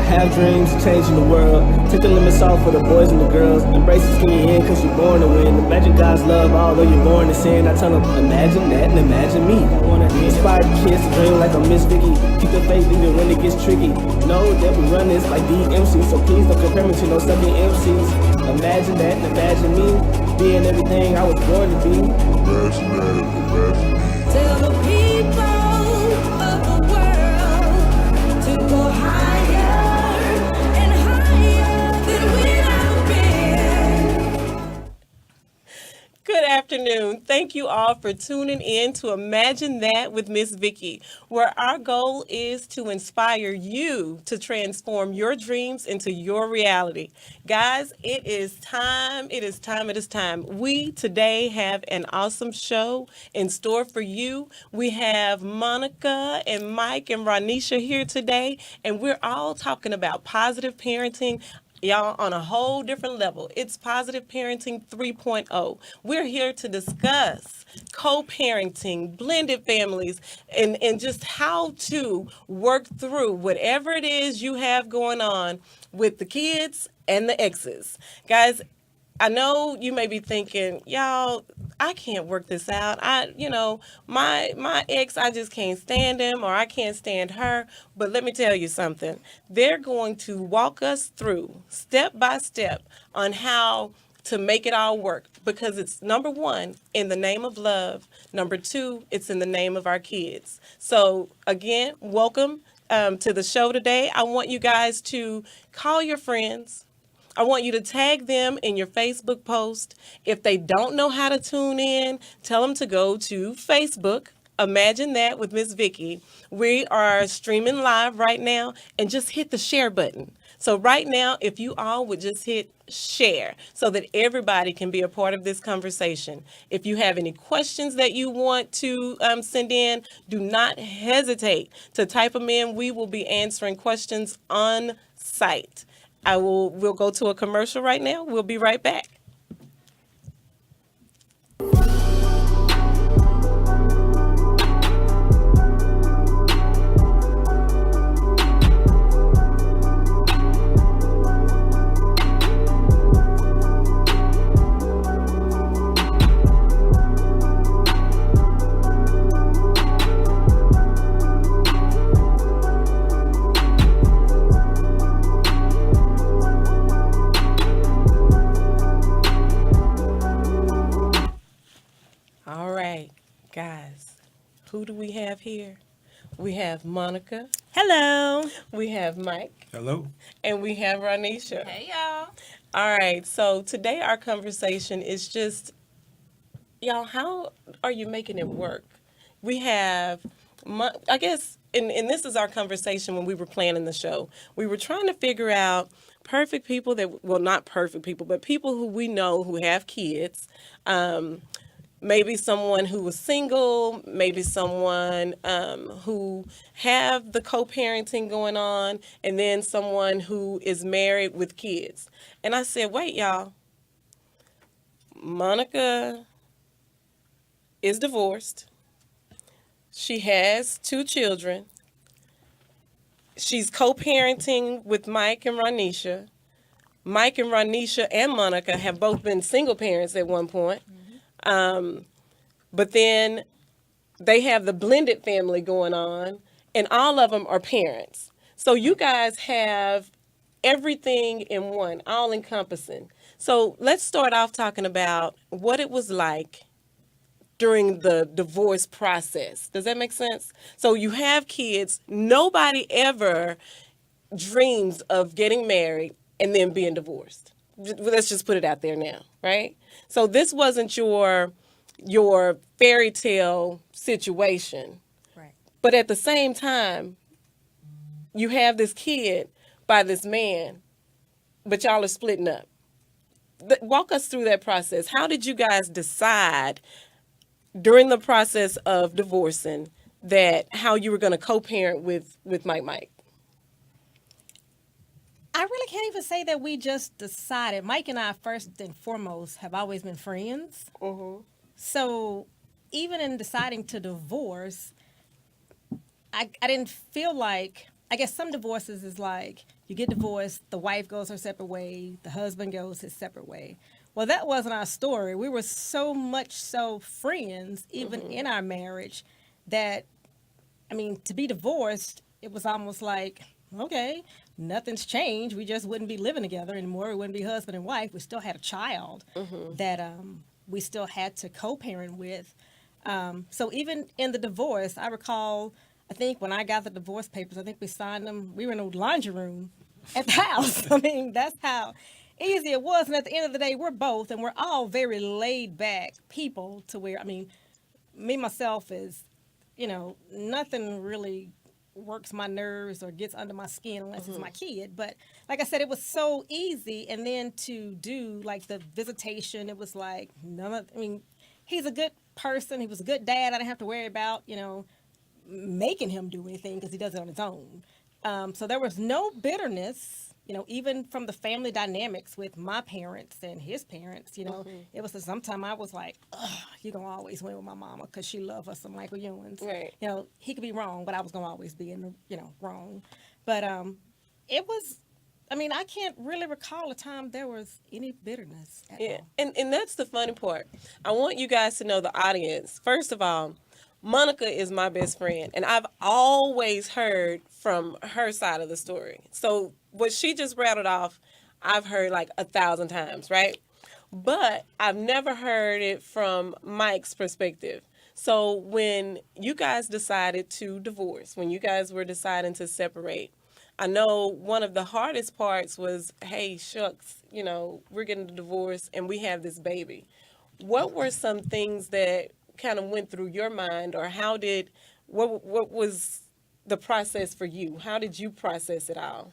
Have dreams of changing the world. Take the limits off for the boys and the girls. Embrace the skinny in cause you're born to win. Imagine God's love although you're born to sin. I tell them imagine that and imagine me. I wanna inspire the kids to dream like a Ms Vicki. Keep the faith even when it gets tricky. Know that we run this like DMC, so please don't compare me to no sucking MCs. Imagine that and imagine me being everything I was born to be. Imagine that and imagine me. Tell the people of the world to go higher. Good afternoon. Thank you all for tuning in to Imagine That with Ms Vicki, where our goal is to inspire you to transform your dreams into your reality. Guys, it is time. It is time. We today have an awesome show in store for you. We have Monica and Mike and Renae here today, and we're all talking about positive parenting. Y'all, on a whole different level. It's Positive Parenting 3.0. We're here to discuss co-parenting, blended families, and just how to work through whatever it is you have going on with the kids and the exes. Guys, I know you may be thinking, y'all, I can't work this out. My ex, I just can't stand him, or I can't stand her. But let me tell you something. They're going to walk us through step by step on how to make it all work, because it's, number one, in the name of love. Number two, it's in the name of our kids. So again, welcome to the show today. I want you guys to call your friends. I want you to tag them in your Facebook post. If they don't know how to tune in, tell them to go to Facebook. Imagine That with Ms Vicki. We are streaming live right now, and just hit the share button. So right now, if you all would just hit share so that everybody can be a part of this conversation. If you have any questions that you want to send in, do not hesitate to type them in. We will be answering questions on site. We'll go to a commercial right now. We'll be right back. Guys, who do we have here? We have Monica. Hello. We have Mike. Hello. And we have Renae. Hey, y'all. All right, so today our conversation is just, y'all, how are you making it work? We have, I guess, and this is our conversation when we were planning the show. We were trying to figure out perfect people that, well, not perfect people, but people who we know who have kids. Maybe someone who was single, maybe someone who have the co-parenting going on, and then someone who is married with kids. And I said, wait, y'all, Monica is divorced. She has 2 children. She's co-parenting with Mike and Renae. Mike and Renae and Monica have both been single parents at one point. But then they have the blended family going on, and all of them are parents. So you guys have everything in one, all encompassing. So let's start off talking about what it was like during the divorce process. Does that make sense? So you have kids. Nobody ever dreams of getting married and then being divorced. Let's just put it out there now, right? So this wasn't your fairy tale situation. Right. But at the same time, you have this kid by this man, but y'all are splitting up. walk us through that process. How did you guys decide during the process of divorcing that how you were going to co-parent with Mike? I really can't even say that we just decided. Mike and I, first and foremost, have always been friends. So even in deciding to divorce, I didn't feel like, I guess some divorces is like, you get divorced, the wife goes her separate way, the husband goes his separate way. Well, that wasn't our story. We were so much so friends, even in our marriage, that, I mean, to be divorced, it was almost like, okay, nothing's changed. We just wouldn't be living together anymore. We wouldn't be husband and wife. We still had a child that we still had to co-parent with. So even in the divorce, I recall, I think when I got the divorce papers, I think we signed them. We were in a laundry room at the house. I mean, that's how easy it was. And at the end of the day, we're both, and we're all very laid back people to where, I mean, me, myself is, you know, nothing really works my nerves or gets under my skin unless it's my kid. But like I said, it was so easy. And then to do like the visitation, it was like, I mean, he's a good person. He was a good dad. I didn't have to worry about, you know, making him do anything because he does it on his own. So there was no bitterness, you know, even from the family dynamics with my parents and his parents, you know, it was sometimes I was like, you're going to always win with my mama because she loved us some Michael Ewans. Right. You know, he could be wrong, but I was going to always be in the, you know, wrong. But it was, I mean, I can't really recall a time there was any bitterness at all. And that's the funny part. I want you guys to know, the audience, first of all, Monica is my best friend, and I've always heard from her side of the story. So what she just rattled off, I've heard like 1,000 times, right? But I've never heard it from Mike's perspective. So when you guys decided to divorce, when you guys were deciding to separate, I know one of the hardest parts was, hey, shucks, you know, we're getting a divorce and we have this baby. What were some things that kind of went through your mind, or what was the process for you? How did you process it all?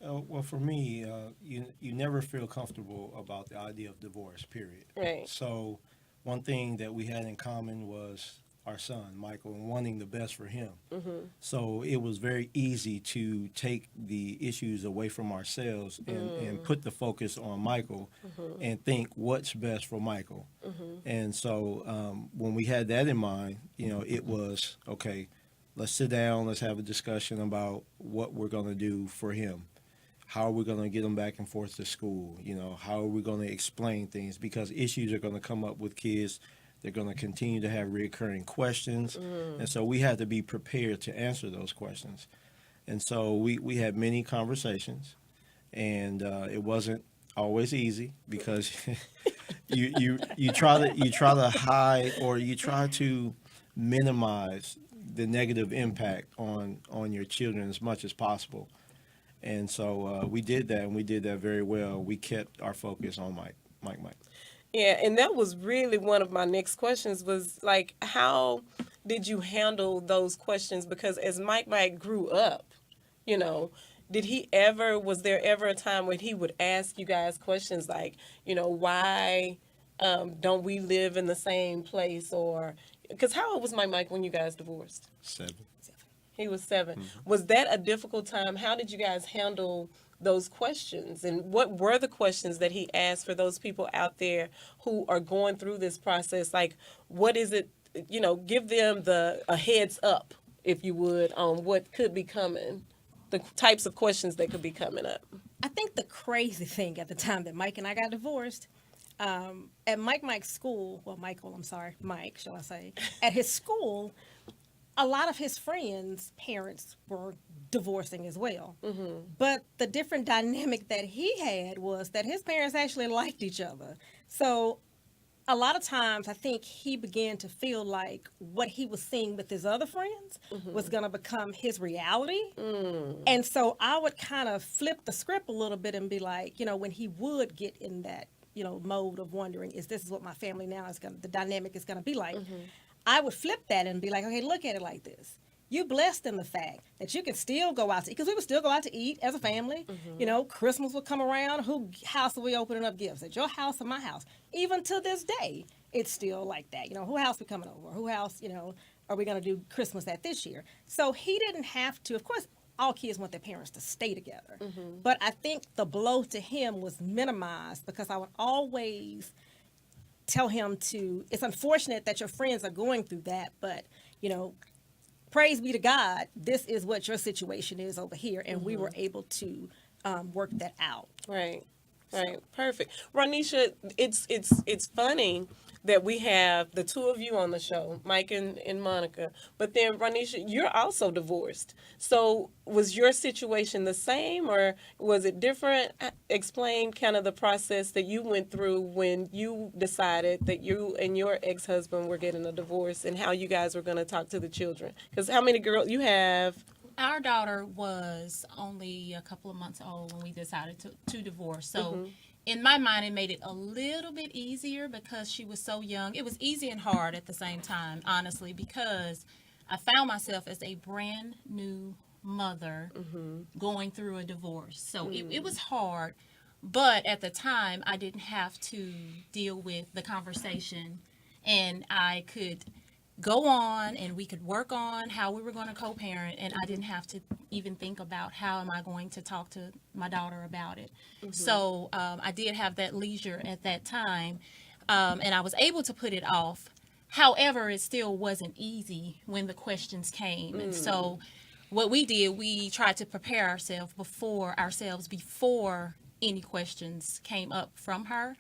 Well, for me, you never feel comfortable about the idea of divorce, period. Right. So one thing that we had in common was our son, Michael, and wanting the best for him. So it was very easy to take the issues away from ourselves and put the focus on Michael and think what's best for Michael. And so when we had that in mind, you know, it was, okay, let's sit down, let's have a discussion about what we're going to do for him. How are we going to get him back and forth to school? You know, how are we going to explain things? Because issues are going to come up with kids. They're going to continue to have recurring questions. And so we had to be prepared to answer those questions. And so we had many conversations, and it wasn't always easy because you try to hide, or you try to minimize the negative impact on your children as much as possible. And so we did that, and we did that very well. We kept our focus on Mike. Yeah, and that was really one of my next questions, was like, how did you handle those questions? Because as Mike grew up, you know, was there ever a time when he would ask you guys questions like, you know, why don't we live in the same place? Or, because how old was Mike when you guys divorced? 7. He was 7. Was that a difficult time? How did you guys handle those questions? And what were the questions that he asked for those people out there who are going through this process? Like, what is it, you know, give them a heads up, if you would, on what could be coming, the types of questions that could be coming up. I think the crazy thing at the time that Mike and I got divorced, at Mike's school, Mike, shall I say, at his school, a lot of his friends' parents were divorcing as well. But the different dynamic that he had was that his parents actually liked each other. So a lot of times I think he began to feel like what he was seeing with his other friends was going to become his reality. And so I would kind of flip the script a little bit and be like, you know, when he would get in that, you know, mode of wondering, this is what my family now is the dynamic is going to be like. I would flip that and be like, okay, look at it like this. you blessed in the fact that you can still go out to eat, because we would still go out to eat as a family. You know, Christmas would come around. Who house are we opening up gifts? At your house or my house? Even to this day, it's still like that. You know, who house we coming over? Who house, you know, are we going to do Christmas at this year? So he didn't have to, of course, all kids want their parents to stay together. But I think the blow to him was minimized because I would always tell him to, it's unfortunate that your friends are going through that, but, you know, praise be to God, this is what your situation is over here. And we were able to work that out. Right. Right. Perfect. Ronisha, it's funny that we have the two of you on the show, Mike and Monica. But then, Ronisha, you're also divorced. So was your situation the same or was it different? Explain kind of the process that you went through when you decided that you and your ex-husband were getting a divorce and how you guys were going to talk to the children. Because how many girls you have? Our daughter was only a couple of months old when we decided to divorce. So in my mind, it made it a little bit easier because she was so young. It was easy and hard at the same time, honestly, because I found myself as a brand new mother going through a divorce. So it was hard. But at the time, I didn't have to deal with the conversation, and I could go on and we could work on how we were going to co-parent, and I didn't have to even think about how am I going to talk to my daughter about it. So I did have that leisure at that time, and I was able to put it off. However, it still wasn't easy when the questions came. And so what we did, we tried to prepare ourselves before any questions came up from her.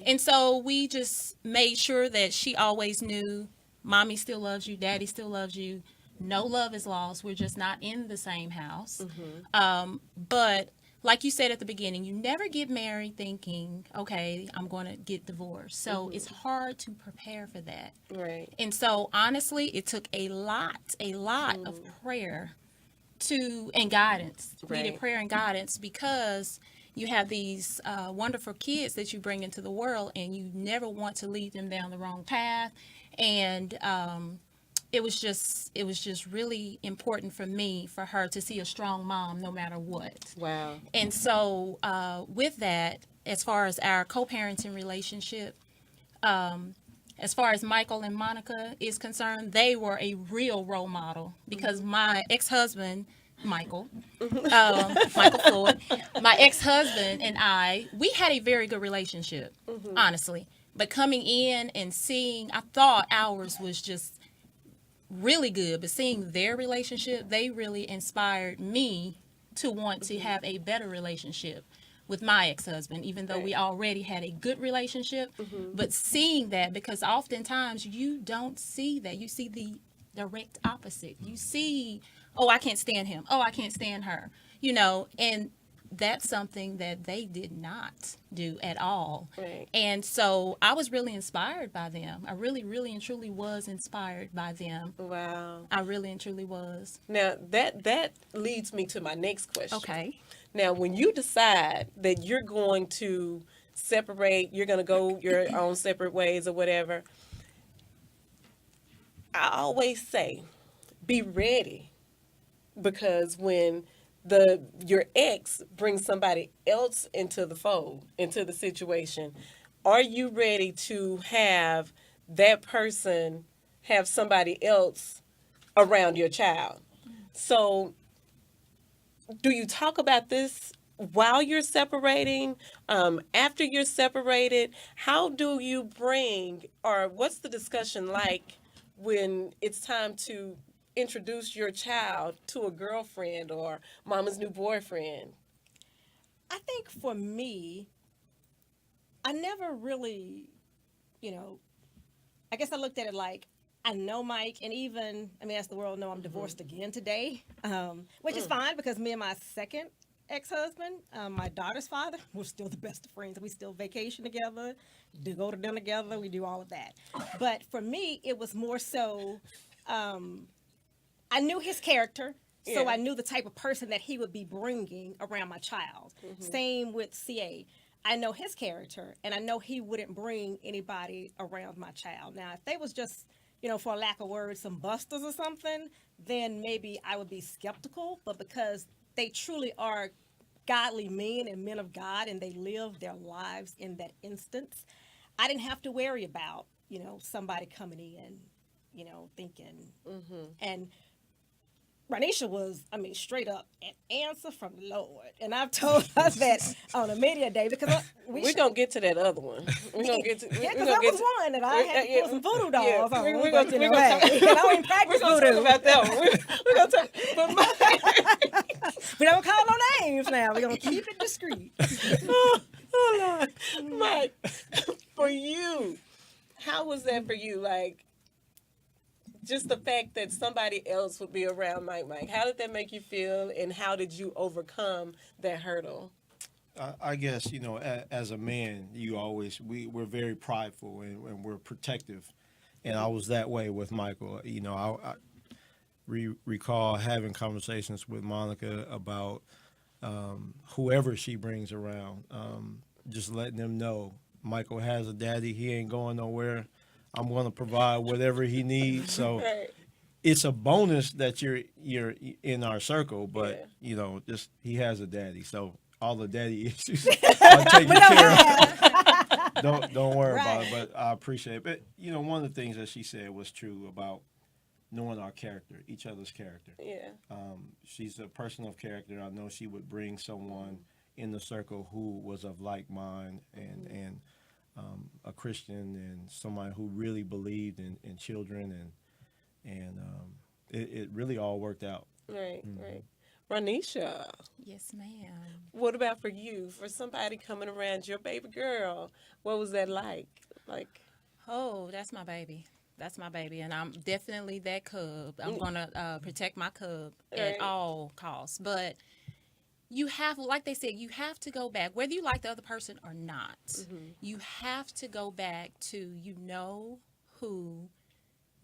And so we just made sure that she always knew Mommy still loves you. Daddy still loves you. No love is lost. We're just not in the same house. But like you said at the beginning, you never get married thinking, okay, I'm going to get divorced. So it's hard to prepare for that. Right. And so honestly, it took a lot of prayer and guidance. Right. Needed prayer and guidance because you have these wonderful kids that you bring into the world and you never want to lead them down the wrong path. And it was just really important for her to see a strong mom no matter what. Wow. And so with that, as far as our co-parenting relationship, as far as Michael and Monica is concerned, they were a real role model because my ex-husband, Michael Floyd, my ex-husband and we had a very good relationship, honestly. But coming in and seeing, I thought ours was just really good, but seeing their relationship, they really inspired me to want to have a better relationship with my ex-husband, even though we already had a good relationship. But seeing that, because oftentimes you don't see that. You see the direct opposite. You see, oh, I can't stand him. Oh, I can't stand her. You know, and that's something that they did not do at all. Right. And so I was really inspired by them. I really, really and truly was inspired by them. Wow. I really and truly was. Now, that leads me to my next question. Okay. Now, when you decide that you're going to separate, you're going to go your own separate ways or whatever, I always say, be ready. Because when your ex brings somebody else into the fold, into the situation, are you ready to have that person have somebody else around your child? So do you talk about this while you're separating, after you're separated? How do you bring, or what's the discussion like when it's time to introduce your child to a girlfriend or mama's new boyfriend? I think for me, I never really, I guess I looked at it like, I know Mike, and even, as the world know, I'm divorced again today, which is fine because me and my second ex-husband, my daughter's father, we're still the best of friends. We still vacation together, do go to dinner together, we do all of that. But for me, it was more so, I knew his character, so I knew the type of person that he would be bringing around my child. Same with CA. I know his character, and I know he wouldn't bring anybody around my child. Now, if they was just for a lack of words, some busters or something, then maybe I would be skeptical. But because they truly are godly men and men of God, and they live their lives in that instance, I didn't have to worry about, somebody coming in, thinking. And Renae was, straight up an answer from the Lord. And I've told her that on a media day because we're going to get to that other one. We're going to get to yeah, because that was one that I had to put some voodoo dolls on. We're going to I don't even practice voodoo. talk about that one. We're going to talk. We don't call no names now. We're going to keep it discreet. Oh, Lord. Mike, for you, how was that for you? Like, just the fact that somebody else would be around Mike. How did that make you feel, and how did you overcome that hurdle? I guess, as a man, we're very prideful and we're protective. And I was that way with Michael. I recall having conversations with Monica about whoever she brings around, just letting them know Michael has a daddy. He ain't going nowhere. I'm going to provide whatever he needs. So it's a bonus that you're in our circle, but just he has a daddy. So all the daddy issues are taken care of. Don't worry about it. But I appreciate it. But one of the things that she said was true about knowing our character, each other's character. Yeah. She's a person of character. I know she would bring someone in the circle who was of like mind and a Christian and somebody who really believed in children and it really all worked out. Right, right. Renisha. Yes, ma'am. What about for you? For somebody coming around your baby girl, what was that like? Oh, that's my baby. That's my baby, and I'm definitely that cub. I'm gonna protect my cub at all costs. But you have, like they said, you have to go back, whether you like the other person or not. You have to go back to who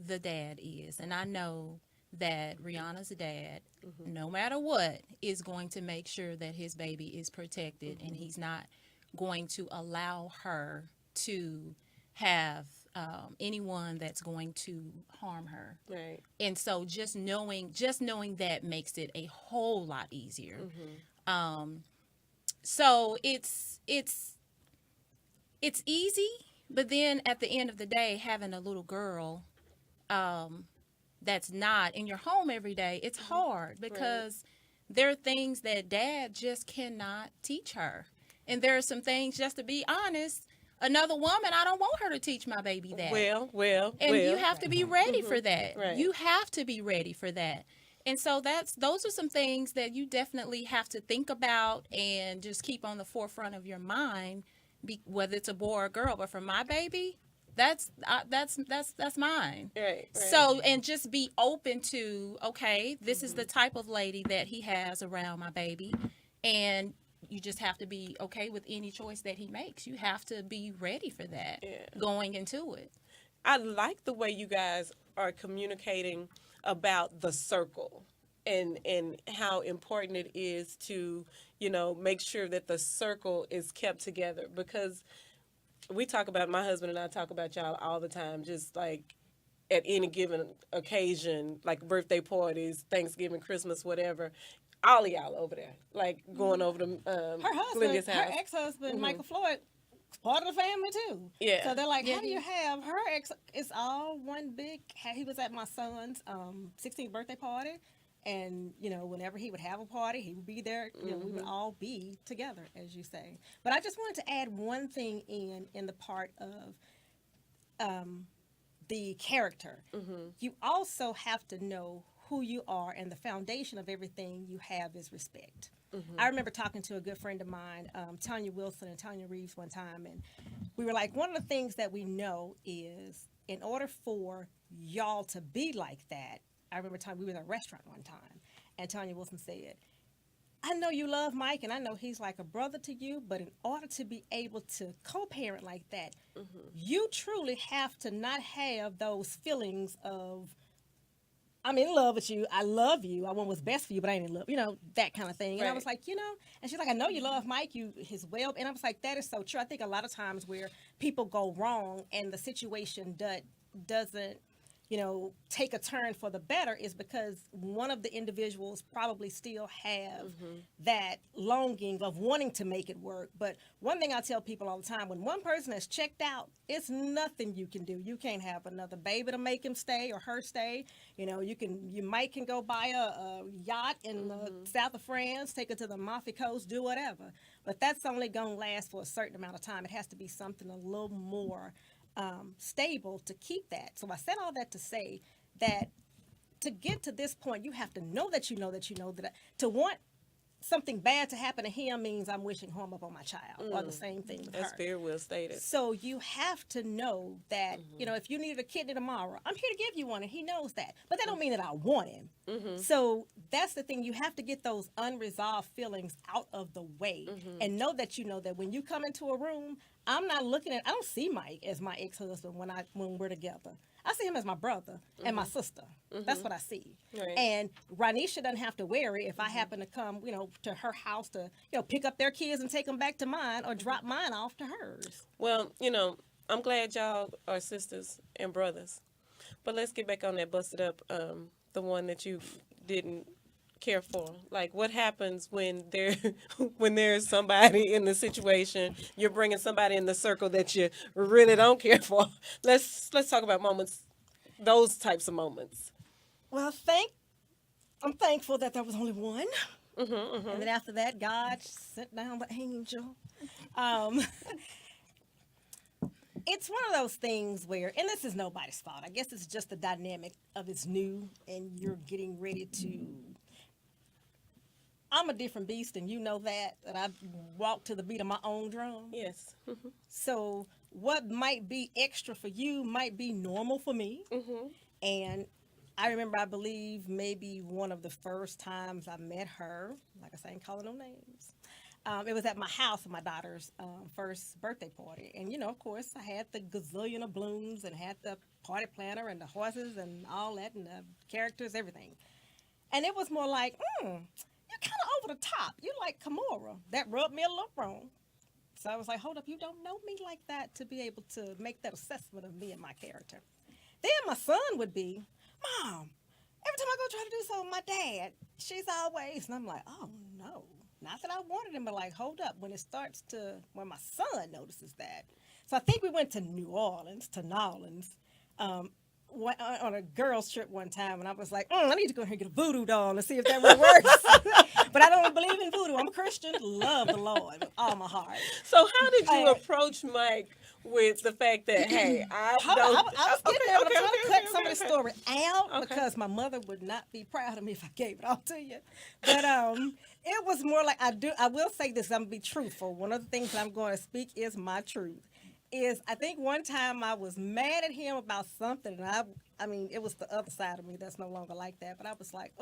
the dad is, and I know that Rihanna's dad, no matter what, is going to make sure that his baby is protected, and he's not going to allow her to have anyone that's going to harm her. Right. And so just knowing that makes it a whole lot easier. So it's easy, but then at the end of the day, having a little girl that's not in your home every day, it's hard because there are things that dad just cannot teach her. And there are some things, just to be honest, another woman, I don't want her to teach my baby that. And you have to be ready for that. Right. You have to be ready for that. And so those are some things that you definitely have to think about and just keep on the forefront of your mind, whether it's a boy or a girl. But for my baby, that's mine. Right. So, and just be open to, okay, this is the type of lady that he has around my baby, and you just have to be okay with any choice that he makes. You have to be ready for that going into it. I like the way you guys are communicating about the circle and how important it is to, make sure that the circle is kept together, because we talk about, my husband and I talk about y'all all the time, just like at any given occasion, like birthday parties, Thanksgiving, Christmas, whatever. All of y'all over there, like going over to her husband, her ex-husband, Michael Floyd, part of the family too. Yeah. So they're like, how do you have her ex? It's all one big. He was at my son's 16th birthday party, and whenever he would have a party, he would be there. We would all be together, as you say. But I just wanted to add one thing in the part of the character. You also have to know who you are, and the foundation of everything you have is respect. I remember talking to a good friend of mine, Tanya Wilson and Tanya Reeves, one time, and we were like, one of the things that we know is in order for y'all to be like that, I remember we were in a restaurant one time, and Tanya Wilson said, I know you love Mike, and I know he's like a brother to you, but in order to be able to co-parent like that, you truly have to not have those feelings of, I'm in love with you, I love you, I want what's best for you, but I ain't in love, that kind of thing. And I was like, and she's like, I know you love Mike, his well, and I was like, that is so true. I think a lot of times where people go wrong and the situation doesn't take a turn for the better is because one of the individuals probably still have that longing of wanting to make it work. But one thing I tell people all the time, when one person has checked out, it's nothing you can do. You can't have another baby to make him stay or her stay. You might can go buy a yacht in the south of France, take it to the Amalfi Coast, do whatever. But that's only going to last for a certain amount of time. It has to be something a little more stable to keep that. So I said all that to say that to get to this point, you have to know that to want something bad to happen to him means I'm wishing harm upon my child, or the same thing with That's her. very well stated. So you have to know that, if you needed a kidney tomorrow, I'm here to give you one, and he knows that. But that don't mean that I want him. So that's the thing. You have to get those unresolved feelings out of the way and know that when you come into a room, I don't see Mike as my ex-husband when we're together. I see him as my brother and my sister. That's what I see. Right. And Renisha doesn't have to worry if I happen to come, to her house to, pick up their kids and take them back to mine or drop mine off to hers. Well, I'm glad y'all are sisters and brothers. But let's get back on that busted up, the one that you didn't care for. Like, what happens when there's somebody in the situation, you're bringing somebody in the circle that you really don't care for. Let's talk about moments, those types of moments. Well, I'm thankful that there was only one. And then after that, God sent down the angel. It's one of those things where, and this is nobody's fault. I guess it's just the dynamic of it's new and you're getting ready to. I'm a different beast, and you know that I walk to the beat of my own drum. Yes. So what might be extra for you might be normal for me. And I remember, I believe, maybe one of the first times I met her, like I say, I ain't calling no names. It was at my house for my daughter's first birthday party. And, of course, I had the gazillion of balloons and had the party planner and the horses and all that and the characters, everything. And it was more like, you're kind of over the top. You like Kimora. That rubbed me a little wrong. So I was like, hold up, you don't know me like that to be able to make that assessment of me and my character. Then my son would be, Mom, every time I go try to do something with my dad, she's always, and I'm like, oh no. Not that I wanted him, but like, hold up, when my son notices that. So I think we went to New Orleans, on a girls' trip one time, and I was like, I need to go ahead and get a voodoo doll and see if that really works. But I don't believe in voodoo. I'm a Christian, love the Lord with all my heart. So how did you approach Mike with the fact that, hey, I was getting there, but I'm trying to cut some of the story out because my mother would not be proud of me if I gave it all to you. But it was more like, I will say this, I'm going to be truthful. One of the things that I'm going to speak is my truth. I think one time I was mad at him about something, and I mean, it was the other side of me that's no longer like that, but I was like,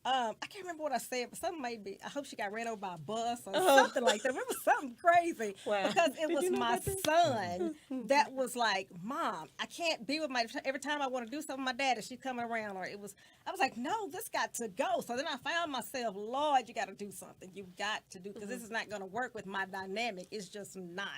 I can't remember what I said, but something maybe, I hope she got ran over by a bus or something like that. It was something crazy. Wow. Because it was my son that was like, Mom, I can't be with every time I want to do something with my dad, and she's coming around, I was like, no, this got to go. So then I found myself, Lord, you got to do something. You got to do, because this is not going to work with my dynamic. It's just not.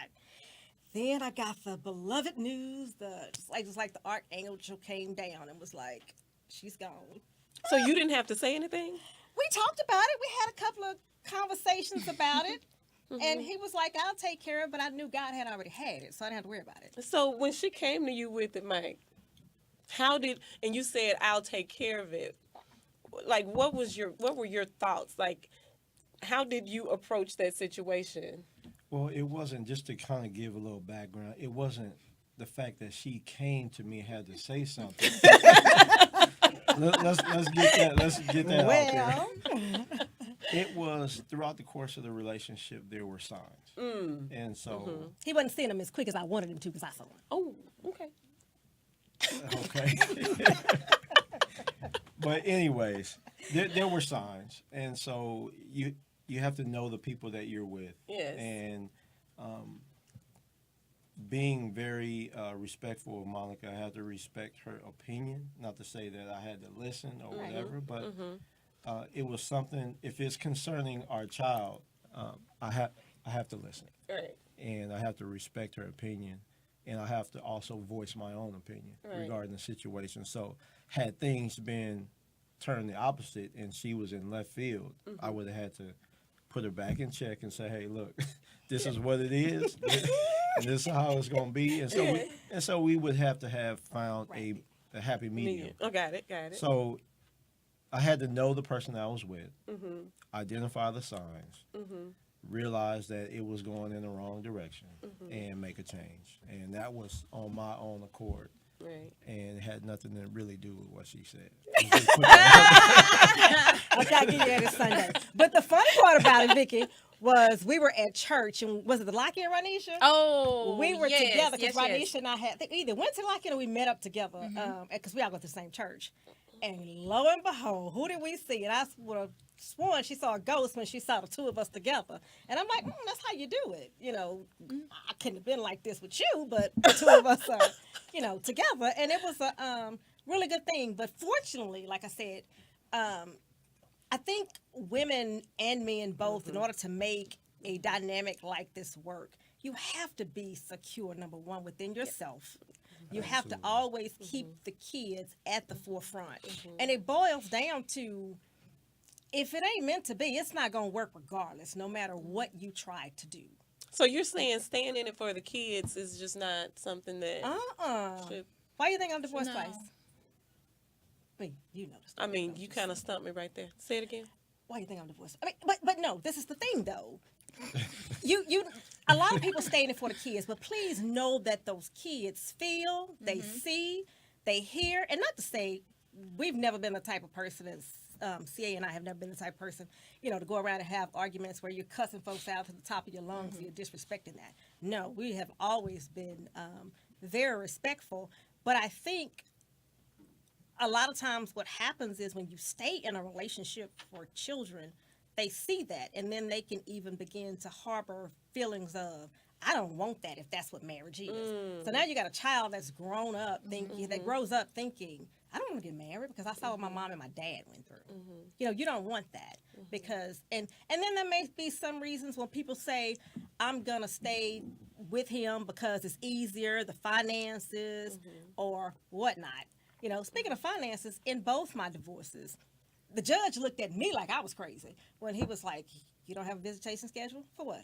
Then I got the beloved news, just like the archangel came down and was like, she's gone. So you didn't have to say anything? We talked about it. We had a couple of conversations about it. And he was like, I'll take care of it, but I knew God had already had it, so I didn't have to worry about it. So when she came to you with it, Mike, and you said, I'll take care of it, like, what were your thoughts? Like, how did you approach that situation? Well, it wasn't, just to kind of give a little background, it wasn't the fact that she came to me and had to say something. let's get that out there. It was throughout the course of the relationship, there were signs. And so... He wasn't seeing them as quick as I wanted him to because I saw him. Oh, okay. Okay. But anyways, there were signs. And so you have to know the people that you're with. Yes. And being very respectful of Monica, I had to respect her opinion. Not to say that I had to listen or whatever, but it was something. If it's concerning our child, I have to listen. Right. And I have to respect her opinion. and I have to also voice my own opinion Right. regarding the situation. So had things been turned the opposite and she was in left field, I would have had to put her back in check and say, hey, look, this is what it is. And this is how it's going to be. And so we would have to have found a happy medium. Oh, got it. So I had to know the person I was with, identify the signs, realize that it was going in the wrong direction, and make a change. And that was on my own accord. Right. And it had nothing to really do with what she said. What y'all get at is Sunday. But the funny part about it, Vicki, was we were at church, and was it the Lockie and Renisha? Oh, We were yes, together because yes, Renisha yes. and I had we either went to Lockie or we met up together because we all go to the same church. And lo and behold, who did we see? And I would have sworn she saw a ghost when she saw the two of us together. And I'm like, that's how you do it. You know, I couldn't have been like this with you, but the two of us are, you know, together. And it was a really good thing. But fortunately, like I said, I think women and men both, in order to make a dynamic like this work, you have to be secure, number one, within yourself. You have to always keep the kids at the forefront. And it boils down to, if it ain't meant to be, it's not going to work regardless, no matter what you try to do. So you're saying staying in it for the kids is just not something that should... Why you think I'm divorced No. twice? I mean, you know the I story, mean, don't you kind of stumped me right there. Say it again. Why you think I'm divorced? I mean, but no, this is the thing though. You a lot of people stay in it for the kids, but please know that those kids feel, they see, they hear, and not to say we've never been the type of person as CA and I have never been the type of person, you know, to go around and have arguments where you're cussing folks out to the top of your lungs and you're disrespecting that. No, we have always been very respectful, but I think a lot of times what happens is when you stay in a relationship for children, they see that, and then they can even begin to harbor feelings of, I don't want that if that's what marriage is. So now you got a child that's grown up thinking, that grows up thinking, I don't want to get married because I saw what my mom and my dad went through. You know, you don't want that because, and then there may be some reasons when people say, I'm going to stay with him because it's easier, the finances or whatnot. You know, speaking of finances, in both my divorces, the judge looked at me like I was crazy when he was like, you don't have a visitation schedule? For what?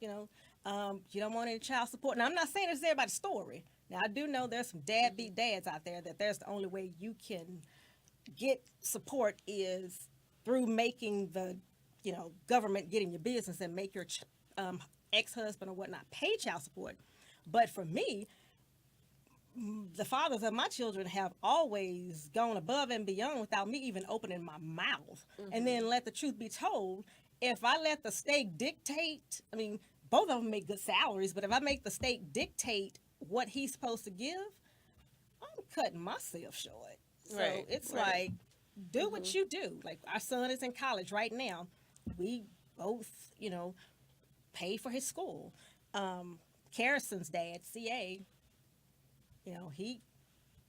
You know, you don't want any child support. Now, I'm not saying it's everybody's story. Now, I do know there's some deadbeat dads out there that there's the only way you can get support is through making the, you know, government get in your business and make your ex-husband or whatnot pay child support. But for me, the fathers of my children have always gone above and beyond without me even opening my mouth. And then let the truth be told, if I let the state dictate, I mean, both of them make good salaries, but if I make the state dictate what he's supposed to give, I'm cutting myself short. So Right, it's right. like, do what you do. Like, our son is in college right now. We both, you know, pay for his school. Carrison's dad, CA, you know, he,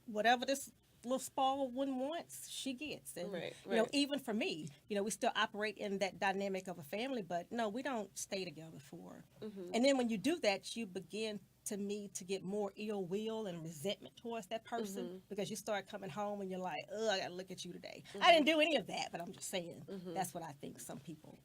whatever this little spoiled one wants, she gets. And, Right, you know, right. even for me, you know, we still operate in that dynamic of a family, but no, we don't stay together for. And then when you do that, you begin to get more ill will and resentment towards that person because you start coming home and you're like, oh, I got to look at you today. I didn't do any of that, but I'm just saying that's what I think some people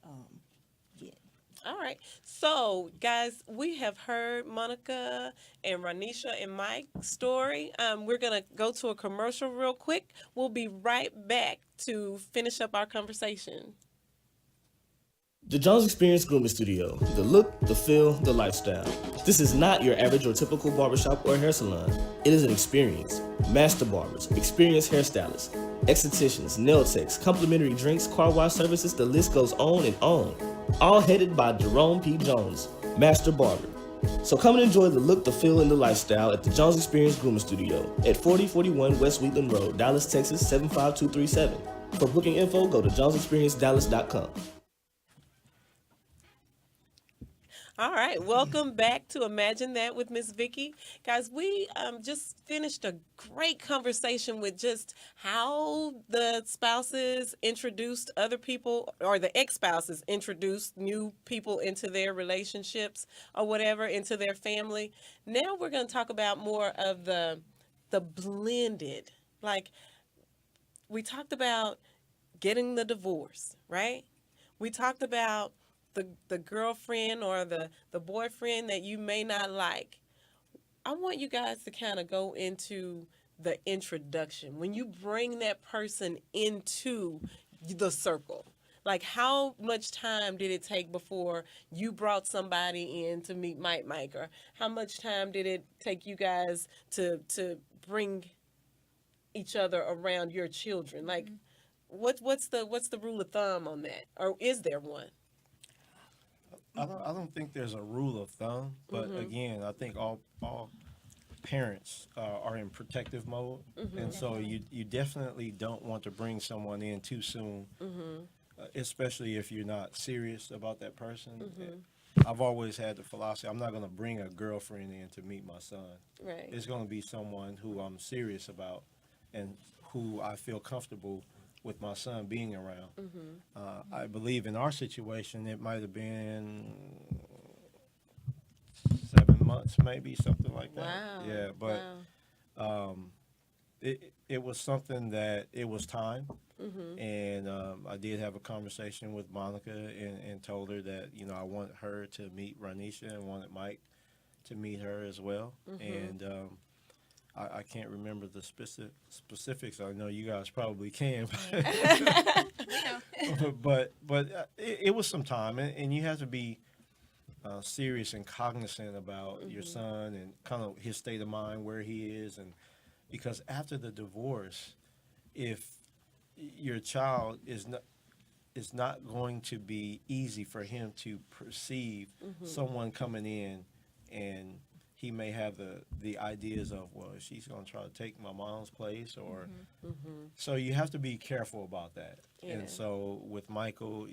get. All right. So, guys, we have heard Monica and Ranisha and Mike's story. We're going to go to a commercial real quick. We'll be right back to finish up our conversation. The Jones Experience Grooming Studio. The look, the feel, the lifestyle. This is not your average or typical barbershop or hair salon. It is an experience. Master barbers, experienced hairstylists, estheticians, nail techs, complimentary drinks, car wash services, the list goes on and on. All headed by Jerome P. Jones, Master Barber. So come and enjoy the look, the feel, and the lifestyle at the Jones Experience Grooming Studio at 4041 West Wheatland Road, Dallas, Texas 75237. For booking info, go to jonesexperiencedallas.com. All right, welcome back to Imagine That with Ms Vicki. Guys, we just finished a great conversation with just how the spouses introduced other people, or the ex-spouses introduced new people into their relationships or whatever, into their family. Now we're going to talk about more of the blended. Like, we talked about getting the divorce, right? We talked about the girlfriend or the boyfriend that you may not like. I want you guys to kind of go into the introduction. When you bring that person into the circle, like how much time did it take before you brought somebody in to meet Mike? Or how much time did it take you guys to bring each other around your children? Like, what's the rule of thumb on that? Or is there one? I don't think there's a rule of thumb, but again, I think all parents are in protective mode, and so you definitely don't want to bring someone in too soon, especially if you're not serious about that person. I've always had the philosophy, I'm not going to bring a girlfriend in to meet my son. Right. It's going to be someone who I'm serious about and who I feel comfortable with my son being around. I believe in our situation, it might have been 7 months, maybe something like that. Wow. Yeah, but it was something that it was time, and I did have a conversation with Monica and told her that I wanted her to meet Renisha and wanted Mike to meet her as well, and. I can't remember the specifics. I know you guys probably can, but it was some time, and you have to be serious and cognizant about your son and kind of his state of mind, where he is, and because after the divorce, if your child is not going to be easy for him to perceive someone coming in, and he may have the ideas of, well, she's going to try to take my mom's place, or so you have to be careful about that. Yeah. And so with Michael,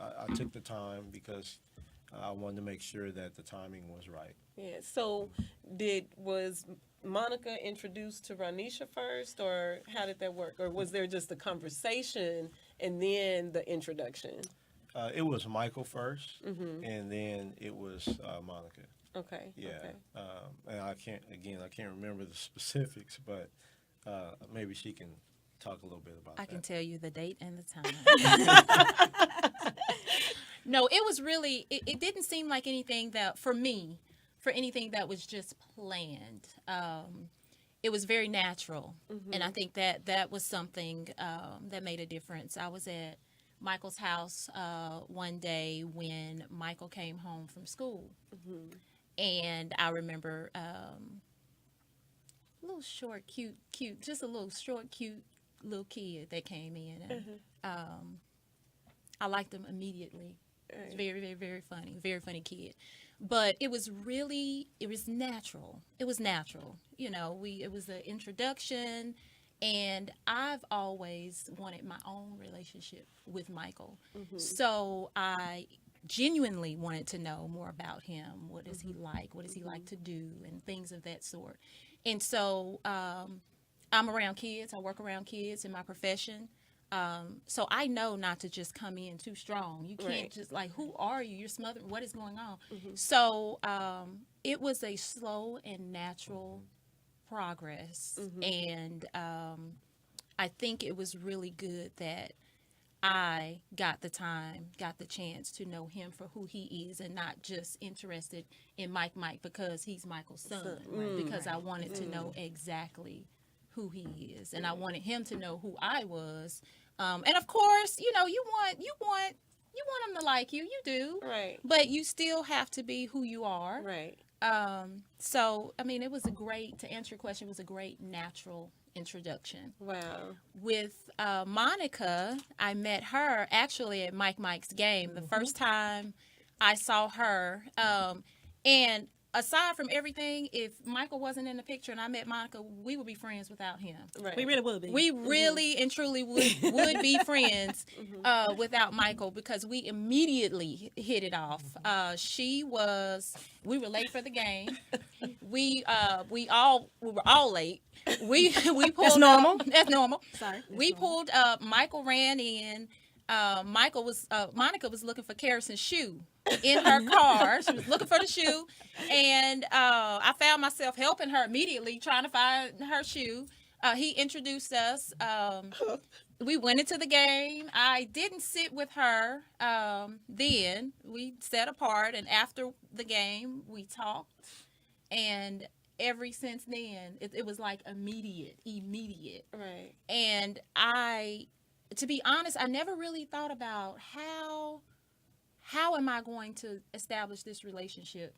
I took the time because I wanted to make sure that the timing was right. Yeah. So was Monica introduced to Renisha first, or how did that work? Or was there just a conversation and then the introduction? It was Michael first, and then it was Monica. Okay. Yeah, Okay. and I can't remember the specifics, but maybe she can talk a little bit about that. I can tell you the date and the time. No, it was really, it didn't seem like anything that, for anything that was just planned. It was very natural. And I think that was something that made a difference. I was at Michael's house one day when Michael came home from school. And I remember a little short, cute, just a little short, cute little kid that came in. And I liked him immediately. It was very, very, very funny kid. But it was natural. It was natural. It was an introduction. And I've always wanted my own relationship with Michael. So I genuinely wanted to know more about him. What is he like? What does he like to do? And things of that sort. And so I'm around kids. I work around kids in my profession. So I know not to just come in too strong. You can't just like, who are you? You're smothering. What is going on? So it was a slow and natural progress. And I think it was really good that I got the chance to know him for who he is, and not just interested in Mike because he's Michael's son, because I wanted to know exactly who he is, and I wanted him to know who I was. And of course, you want him to like you. You do. Right. But you still have to be who you are. Right. So, I mean, to answer your question, it was a great natural introduction. Wow. With Monica, I met her actually at Mike's game. The first time I saw her, and aside from everything, if Michael wasn't in the picture and I met Monica, we would be friends without him. Right. We really would be. We really and truly would be friends without Michael, because we immediately hit it off. We were late for the game. We were all late. We pulled That's normal. up. That's normal. Sorry. We pulled up. Michael ran in. Monica was looking for Karison's shoe in her car. She was looking for the shoe, and I found myself helping her immediately, trying to find her shoe. He introduced us. We went into the game. I didn't sit with her then. We sat apart, and after the game, we talked. And ever since then, it was like immediate. Right. And to be honest, I never really thought about how am I going to establish this relationship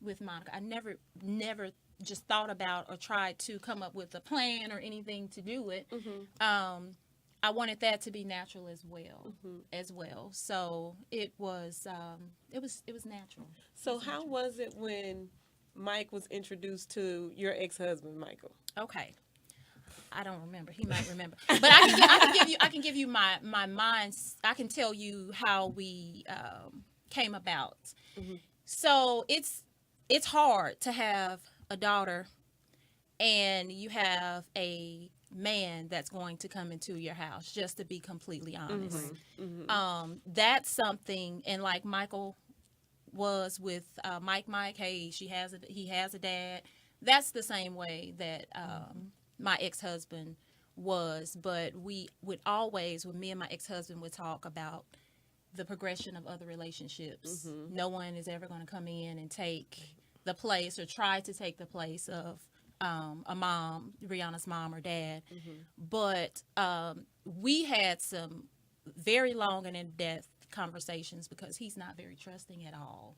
with Monica. I never just thought about or tried to come up with a plan or anything to do it. I wanted that to be natural as well. So it was natural. So how was it when Mike was introduced to your ex-husband, Michael? Okay. I don't remember. He might remember, but I can give you my mind. I can tell you how we came about. So it's hard to have a daughter, and you have a man that's going to come into your house. Just to be completely honest, that's something. And like Michael was with Mike. Hey, he has a dad. That's the same way that. My ex-husband was, but we would always, when me and my ex-husband would talk about the progression of other relationships. No one is ever going to come in and take the place or try to take the place of a mom, Rihanna's mom or dad. But we had some very long and in-depth conversations because he's not very trusting at all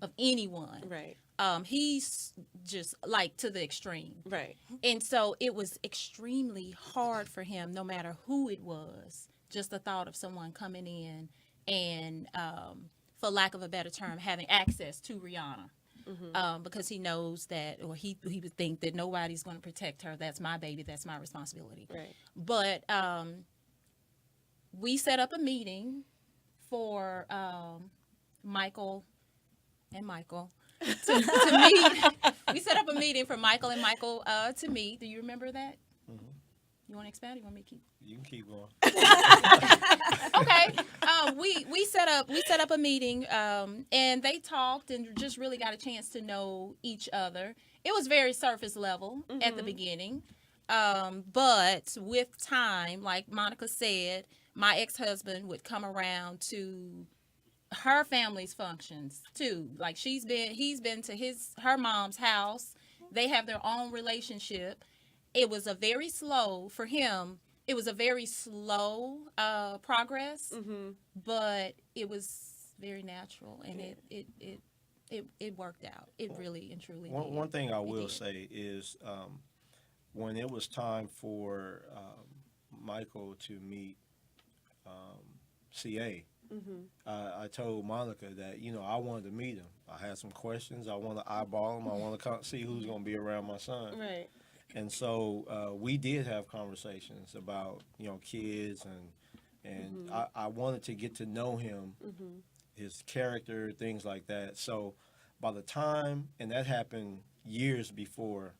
of anyone. Right. He's just like to the extreme. Right. And so it was extremely hard for him, no matter who it was, just the thought of someone coming in and, for lack of a better term, having access to Rihanna. Because he knows that, or he would think that nobody's going to protect her. That's my baby. That's my responsibility. Right. But we set up a meeting for Michael and Michael to meet. We set up a meeting for Michael and Michael to meet. Do you remember that? You want to expand? You want me to keep? You can keep going. Okay. We set up a meeting, and they talked and just really got a chance to know each other. It was very surface level at the beginning, but with time, like Monica said, my ex-husband would come around to her family's functions too. Like he's been to her mom's house. They have their own relationship. It was a very slow for him. It was a very slow progress, but it was very natural, and it worked out. It really and truly did. One thing I will say is when it was time for Michael to meet CA, I told Monica that, I wanted to meet him. I had some questions. I want to eyeball him. I want to see who's going to be around my son. Right. And so we did have conversations about, kids, and I wanted to get to know him, his character, things like that. So by the time, and that happened years before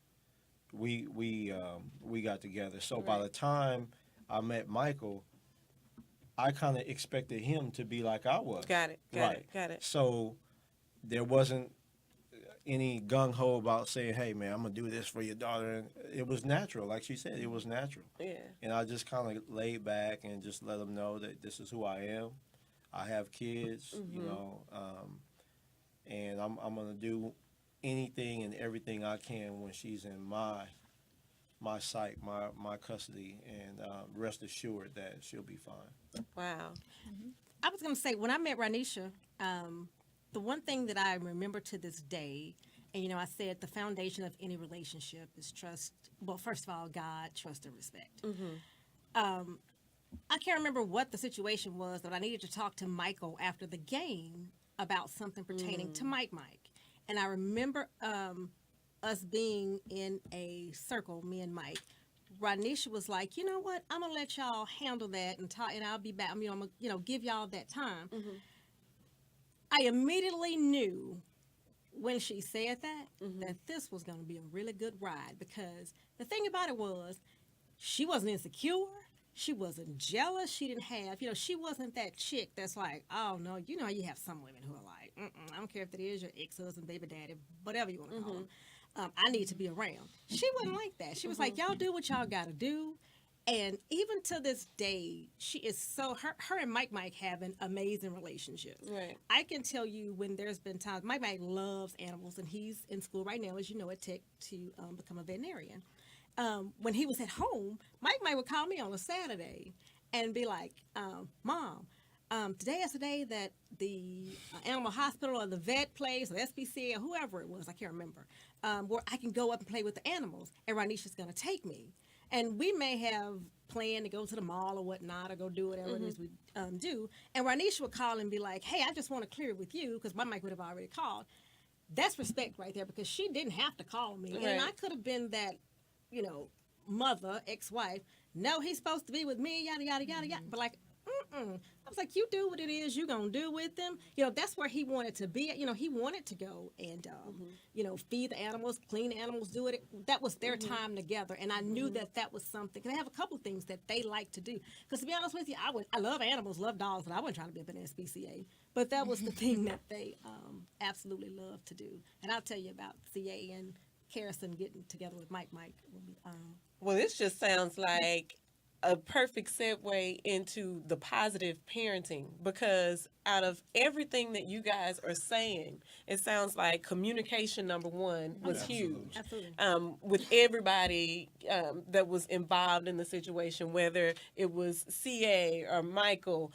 we got together. So by the time I met Michael, I kind of expected him to be like I was. Got it. So there wasn't any gung-ho about saying, hey, man, I'm going to do this for your daughter. And it was natural. Like she said, it was natural. Yeah. And I just kind of laid back and just let them know that this is who I am. I have kids, and I'm going to do anything and everything I can when she's in my sight, my custody, and rest assured that she'll be fine. Wow. I was going to say, when I met Renisha, the one thing that I remember to this day, and I said the foundation of any relationship is trust. Well, first of all, God, trust, and respect. I can't remember what the situation was, but I needed to talk to Michael after the game about something pertaining to Mike. And I remember us being in a circle, me and Mike. Renisha was like, you know what? I'm gonna let y'all handle that and talk, and I'll be back. I'm gonna, give y'all that time. I immediately knew when she said that that this was gonna be a really good ride, because the thing about it was, she wasn't insecure. She wasn't jealous. She didn't have, she wasn't that chick that's like, oh no, you have some women who are like, I don't care if it is your ex-husband, baby daddy, whatever you want to call them. I need to be around. She wasn't like that. She was like, y'all do what y'all got to do. And even to this day, she is so, her and Mike have an amazing relationship. Right. I can tell you when there's been times, Mike loves animals, and he's in school right now, as you know, at Tech, to become a veterinarian. When he was at home, Mike would call me on a Saturday and be like, Mom, today is the day that the animal hospital or the vet place or SPCA or whoever it was, I can't remember, where I can go up and play with the animals, and Renisha's going to take me. And we may have planned to go to the mall or whatnot, or go do whatever it is we do. And Renisha would call and be like, hey, I just want to clear it with you, because my Mike would have already called. That's respect right there, because she didn't have to call me. Right. And I could have been that, mother, ex-wife. No, he's supposed to be with me, yada, yada, yada, yada. But like, I was like, you do what it is you're going to do with them. That's where he wanted to be. He wanted to go and, feed the animals, clean the animals, do it. That was their time together. And I knew that was something. Because they have a couple things that they like to do. Because to be honest with you, I love animals, love dogs, but I wasn't trying to be up in the SPCA. But that was the thing that they absolutely love to do. And I'll tell you about CA and Harrison getting together with Mike. Well, this just sounds like a perfect segue into the positive parenting, because out of everything that you guys are saying, it sounds like communication, number one, was huge. Absolutely. With everybody that was involved in the situation, whether it was CA or Michael,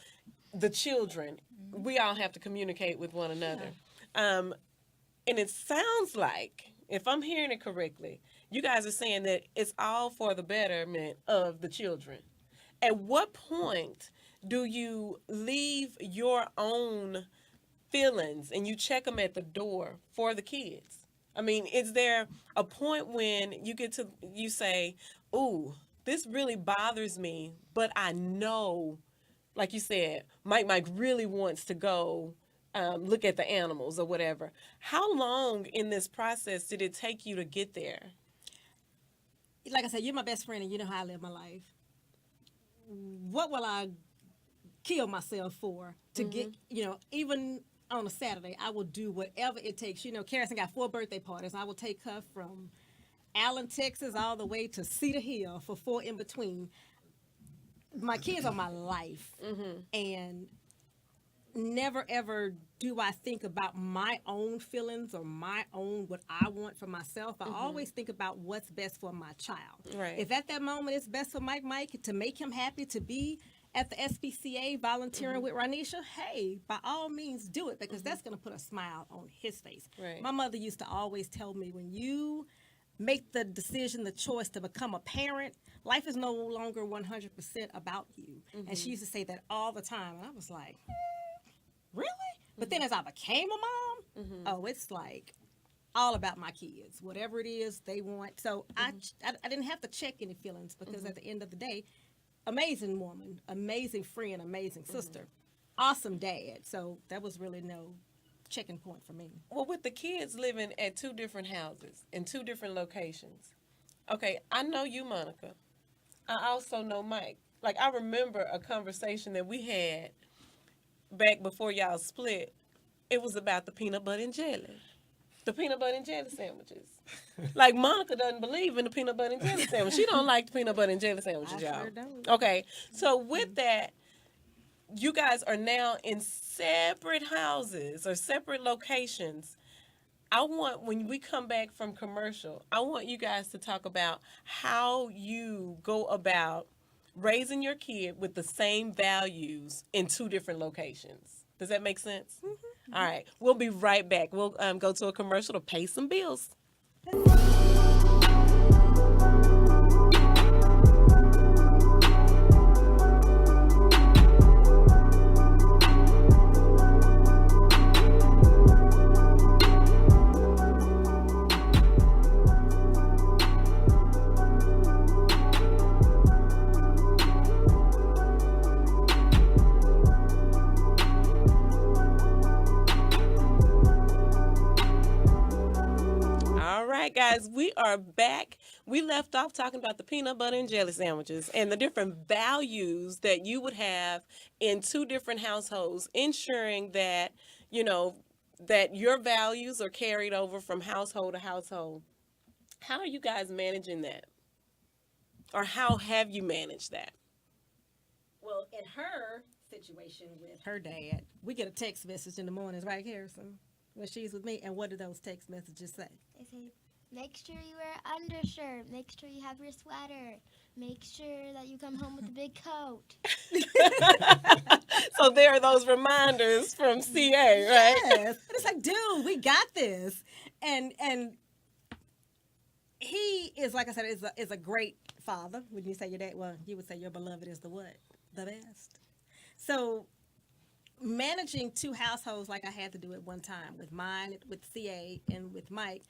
the children, we all have to communicate with one another. And it sounds like, if I'm hearing it correctly, you guys are saying that it's all for the betterment of the children. At what point do you leave your own feelings and you check them at the door for the kids? I mean, is there a point when you say, ooh, this really bothers me, but I know, like you said, Mike really wants to go look at the animals or whatever. How long in this process did it take you to get there? Like I said, you're my best friend and you know how I live my life. What will I kill myself for to get, even on a Saturday, I will do whatever it takes. Carrison got 4 birthday parties. I will take her from Allen, Texas, all the way to Cedar Hill for 4 in between. My kids are my life. And never ever do I think about my own feelings or my own what I want for myself. I always think about what's best for my child. Right. If at that moment it's best for Mike to make him happy to be at the SPCA volunteering with Renisha, hey, by all means do it, because that's going to put a smile on his face. Right. My mother used to always tell me, when you make the decision, the choice to become a parent, life is no longer 100% about you. And she used to say that all the time. And I was like, really? But then as I became a mom, it's like all about my kids. Whatever it is they want. So I didn't have to check any feelings, because at the end of the day, amazing woman, amazing friend, amazing sister, awesome dad. So that was really no checking point for me. Well, with the kids living at 2 different houses in 2 different locations. Okay, I know you, Monica. I also know Mike. Like, I remember a conversation that we had back before y'all split. It was about the peanut butter and jelly. The peanut butter and jelly sandwiches. Like, Monica doesn't believe in the peanut butter and jelly sandwich. She don't like the peanut butter and jelly sandwiches, y'all. Sure don't. Okay, so with that, you guys are now in separate houses or separate locations. I want, when we come back from commercial, I want you guys to talk about how you go about raising your kid with the same values in 2 different locations. Does that make sense? All right. We'll be right back. We'll go to a commercial to pay some bills. are back. We left off talking about the peanut butter and jelly sandwiches and the different values that you would have in two different households, ensuring that, that your values are carried over from household to household. How are you guys managing that? Or how have you managed that? Well, in her situation with her dad, we get a text message in the mornings, right, Harrison, when she's with me. And what do those text messages say? They say, make sure you wear undershirt. Make sure you have your sweater. Make sure that you come home with a big coat. So there are those reminders from CA, right? Yes. And it's like, dude, we got this. And he is, like I said, is a great father. When you say your dad, well, you would say your beloved is the what? The best. So managing two households like I had to do at one time with mine, with CA, and with Mike,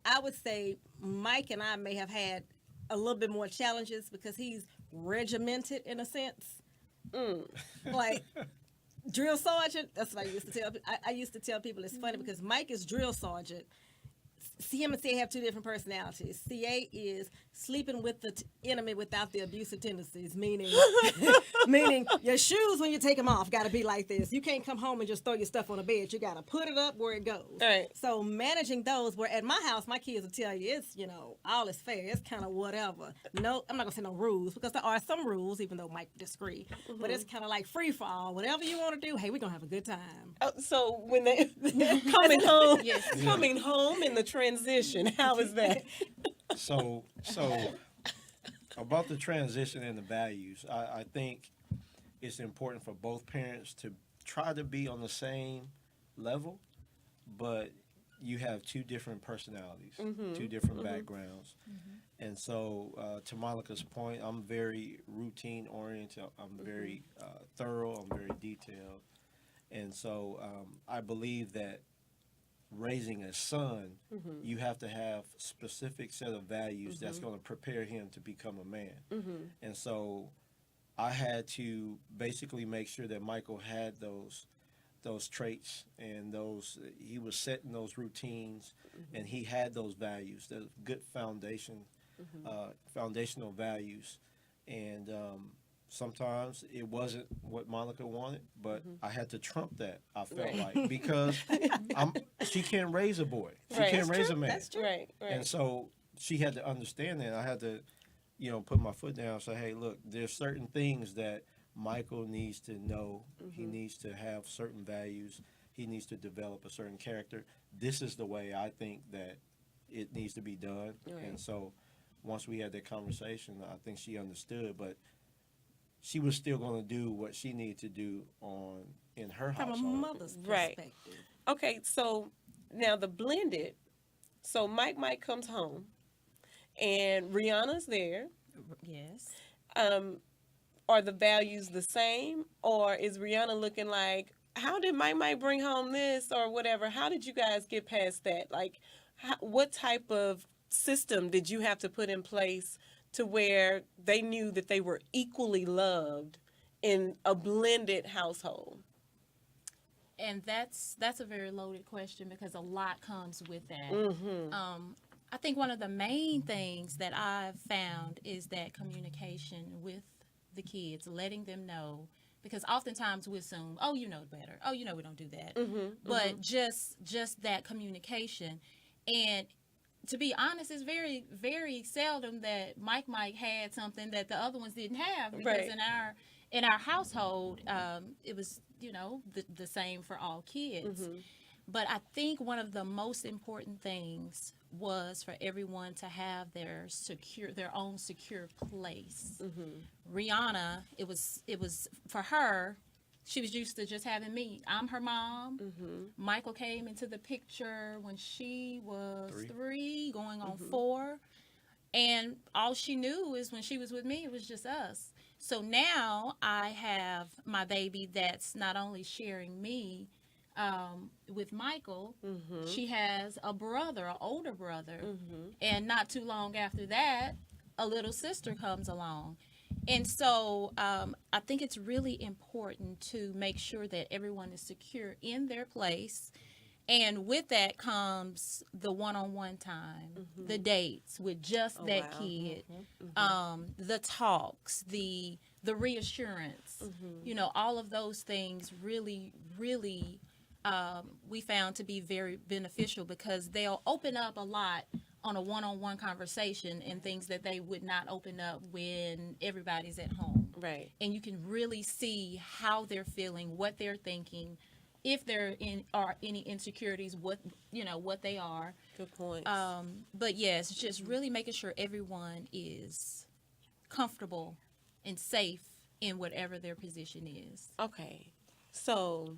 I would say Mike and I may have had a little bit more challenges because he's regimented in a sense. Like drill sergeant, that's what I used to tell. I used to tell people it's funny because Mike is drill sergeant. Him and CA have two different personalities. CA is sleeping with the enemy without the abusive tendencies, meaning your shoes when you take them off got to be like this. You can't come home and just throw your stuff on the bed. You got to put it up where it goes. Right. So managing those, where at my house, my kids will tell you it's, all is fair. It's kind of whatever. No, I'm not going to say no rules because there are some rules, even though Mike disagree. But it's kind of like free for all. Whatever you want to do, hey, we're going to have a good time. So when they coming home, Yes. coming home in the transition, how is that? So about the transition and the values, I think it's important for both parents to try to be on the same level, but you have two different personalities, two different backgrounds. And so to Monica's point, I'm very routine oriented. I'm very thorough. I'm very detailed. And so I believe that raising a son, you have to have specific set of values that's going to prepare him to become a man. And so I had to basically make sure that Michael had those traits and he was setting those routines and he had those values, the good foundational values. And sometimes it wasn't what Monica wanted, but I had to trump that, I felt like, because she can't raise a boy. She can't raise a man. That's true. Right. And so she had to understand that. I had to, put my foot down and say, hey, look, there's certain things that Michael needs to know. He needs to have certain values. He needs to develop a certain character. This is the way I think that it needs to be done. Right. And so once we had that conversation, I think she understood, but she was still going to do what she needed to do in her From household. a mother's Right. perspective. Okay, so now the blended. So Mike comes home, and Rihanna's there. Yes. Are the values the same, or is Rihanna looking like, how did Mike bring home this or whatever? How did you guys get past that? Like, what type of system did you have to put in place to where they knew that they were equally loved in a blended household? And that's a very loaded question because a lot comes with that. I think one of the main things that I've found is that communication with the kids, letting them know, because oftentimes we assume, oh, you know better. Oh, we don't do that. But just that communication. And to be honest, it's very, very seldom that Mike had something that the other ones didn't have, because Right. in our household, it was the same for all kids. But I think one of the most important things was for everyone to have their own secure place. Rihanna, it was for her. She was used to just having me. I'm her mom. Michael came into the picture when she was 3, going on 4. And all she knew is when she was with me, it was just us. So now I have my baby that's not only sharing me with Michael, she has a brother, an older brother. And not too long after that, a little sister comes along. And so I think it's really important to make sure that everyone is secure in their place And with that comes the one-on-one time, the dates with just that wow. kid, the talks, the reassurance, all of those things really, really we found to be very beneficial because they'll open up a lot on a one-on-one conversation and things that they would not open up when everybody's at home. Right. And you can really see how they're feeling, what they're thinking, if there are any insecurities, what they are. Good point. But yes, just really making sure everyone is comfortable and safe in whatever their position is. Okay. So,